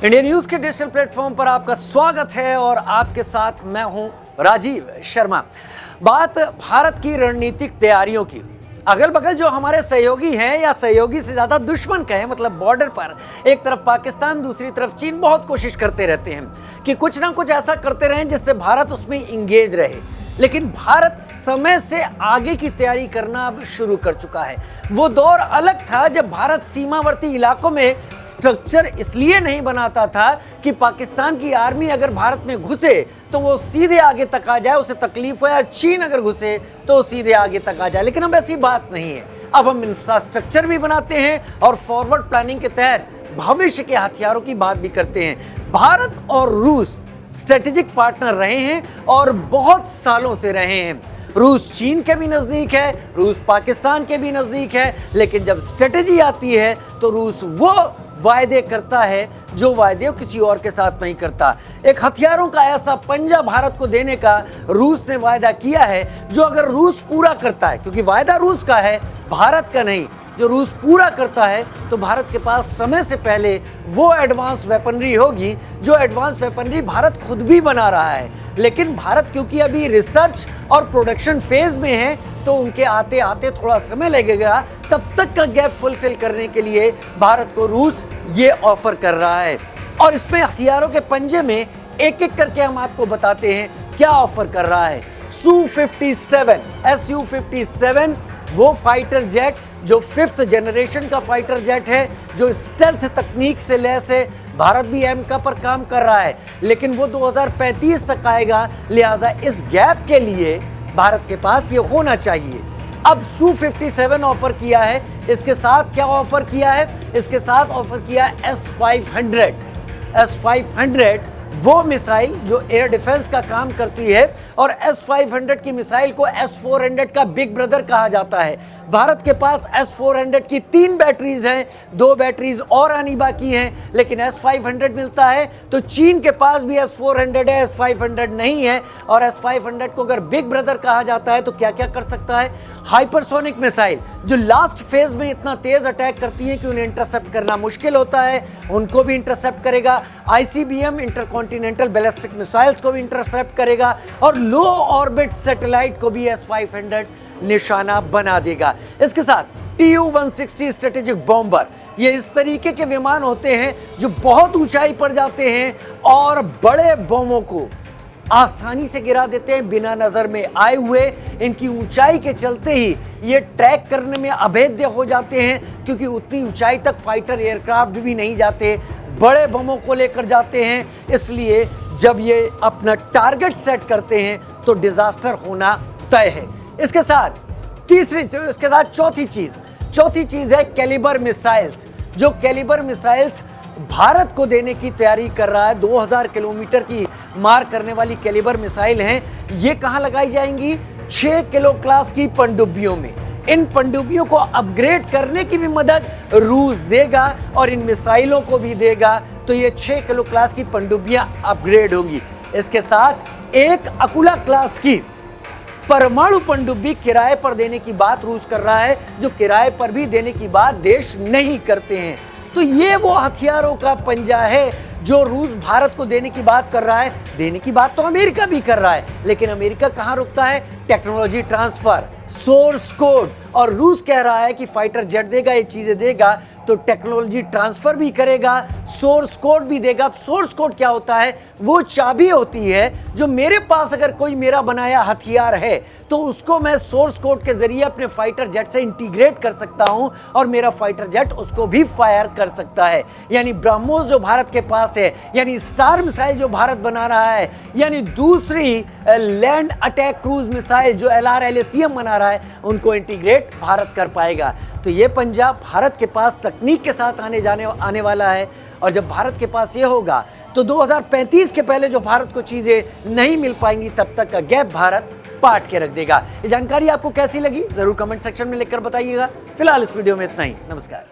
India news के digital platform पर आपका स्वागत है और आपके साथ मैं हूं राजीव शर्मा। बात भारत की रणनीतिक तैयारियों की। अगल बगल जो हमारे सहयोगी हैं या सहयोगी से ज्यादा दुश्मन कहें, मतलब बॉर्डर पर एक तरफ पाकिस्तान दूसरी तरफ चीन बहुत कोशिश करते रहते हैं कि कुछ ना कुछ ऐसा करते रहें जिससे भारत उसमें इंगेज रहे। लेकिन भारत समय से आगे की तैयारी करना अब शुरू कर चुका है। वो दौर अलग था जब भारत सीमावर्ती इलाकों में स्ट्रक्चर इसलिए नहीं बनाता था कि पाकिस्तान की आर्मी अगर भारत में घुसे तो वो सीधे आगे तक आ जाए, उसे तकलीफ हो, या चीन अगर घुसे तो सीधे आगे तक आ जाए। लेकिन अब ऐसी बात नहीं है। अब हम इंफ्रास्ट्रक्चर भी बनाते हैं और फॉरवर्ड प्लानिंग के तहत भविष्य के हथियारों की बात भी करते हैं। भारत और रूस स्ट्रेटेजिक पार्टनर रहे हैं और बहुत सालों से रहे हैं। रूस चीन के भी नजदीक है, रूस पाकिस्तान के भी नजदीक है, लेकिन जब स्ट्रेटेजी आती है तो रूस वो वायदे करता है जो वायदे किसी और के साथ नहीं करता। एक हथियारों का ऐसा पंजा भारत को देने का रूस ने वायदा किया है जो अगर रूस पूरा करता है, क्योंकि वायदा रूस का है भारत का नहीं, जो रूस पूरा करता है तो भारत के पास समय से पहले वो एडवांस वेपनरी होगी जो एडवांस वेपनरी भारत खुद भी बना रहा है। लेकिन भारत क्योंकि अभी रिसर्च और प्रोडक्शन फेज में है तो उनके आते आते थोड़ा समय लगेगा। तब तक का गैप फुलफिल करने के लिए भारत को रूस ये ऑफर कर रहा है और इसमें हथियारों के पंजे में एक एक करके हम आपको बताते हैं क्या ऑफर कर रहा है। Su-57 वो फाइटर जेट जो 5th जनरेशन का फाइटर जेट है, जो स्टेल्थ तकनीक से लैस है। भारत भी एमका पर काम कर रहा है लेकिन वो 2035 तक आएगा, लिहाजा इस गैप के लिए भारत के पास ये होना चाहिए। अब Su-57 ऑफर किया है, इसके साथ क्या ऑफर किया है? इसके साथ ऑफर किया S-500 वो मिसाइल जो एयर डिफेंस का काम करती है और S-500 की मिसाइल को S-400 का बिग ब्रदर कहा जाता है। भारत के पास S-400 की 3 बैटरीज हैं, 2 बैटरीज और आनी बाकी हैं, लेकिन S-500 मिलता है तो चीन के पास भी S-400 है, S-500 नहीं है। और S-500 को अगर बिग ब्रदर कहा जाता है तो क्या क्या कर सकता है? हाइपरसोनिक मिसाइल जो लास्ट फेज में इतना तेज अटैक करती है कि उन्हें इंटरसेप्ट करना मुश्किल होता है, उनको भी इंटरसेप्ट करेगा। ICBM इंटरकॉन्टिनेंटल बैलिस्टिक मिसाइल्स को भी इंटरसेप्ट करेगा और लो ऑर्बिट सैटेलाइट को भी S-500 निशाना बना देगा। इसके साथ Tu-160 स्ट्रेटेजिक बॉम्बर, ये इस तरीके के विमान होते हैं जो बहुत ऊंचाई पर जाते हैं और बड़े बमों को आसानी से गिरा देते हैं बिना नजर में आए हुए। इनकी ऊंचाई के चलते ही ये ट्रैक करने में अभेद्य हो जाते हैं क्योंकि उतनी ऊंचाई तक फाइटर एयरक्राफ्ट भी नहीं जाते, बड़े बमों को लेकर जाते हैं। इसलिए जब ये अपना टारगेट सेट करते हैं तो डिजास्टर होना तय है। इसके साथ चौथी चीज है कैलिबर मिसाइल्स। जो कैलिबर मिसाइल्स भारत को देने की तैयारी कर रहा है, 2000 किलोमीटर की मार करने वाली कैलिबर मिसाइल हैं। ये कहां लगाई जाएंगी? 6 किलो क्लास की पनडुब्बियों में। इन पनडुब्बियों को अपग्रेड करने की भी मदद रूस देगा और इन मिसाइलों को भी देगा, तो ये 6 किलो क्लास की पनडुब्बियां अपग्रेड होंगी। इसके साथ एक अकुला क्लास की परमाणु पनडुब्बी किराए पर देने की बात रूस कर रहा है, जो किराए पर भी देने की बात देश नहीं करते हैं। तो ये वो हथियारों का पंजा है जो रूस भारत को देने की बात कर रहा है। देने की बात तो अमेरिका भी कर रहा है, लेकिन अमेरिका कहां रुकता है? Technology transfer, source code. और रूस कह रहा है कि फाइटर जेट देगा, ये चीजें देगा तो टेक्नोलॉजी ट्रांसफर भी करेगा, सोर्स कोड भी देगा। सोर्स कोड क्या होता है? वो चाबी होती है जो मेरे पास अगर कोई मेरा बनाया हथियार है तो उसको मैं सोर्स कोड के जरिए अपने फाइटर जेट से इंटीग्रेट कर सकता हूं और मेरा फाइटर जेट उसको भी फायर कर सकता है। यानी ब्रह्मोस जो भारत के पास है, यानी स्टार मिसाइल जो भारत बना रहा है, यानी दूसरी लैंड अटैक क्रूज मिसाइल जो LRLACM बना रहा है, उनको इंटीग्रेट भारत कर पाएगा। तो ये पंजाब भारत के पास तकनीक के साथ आने वाला है और जब भारत के पास ये होगा तो 2035 के पहले जो भारत को चीजें नहीं मिल पाएंगी तब तक का गैप भारत पाट के रख देगा। ये जानकारी आपको कैसी लगी जरूर कमेंट सेक्शन में लिखकर बताइएगा। फिलहाल इस वीडियो में इतना ही। नमस्कार।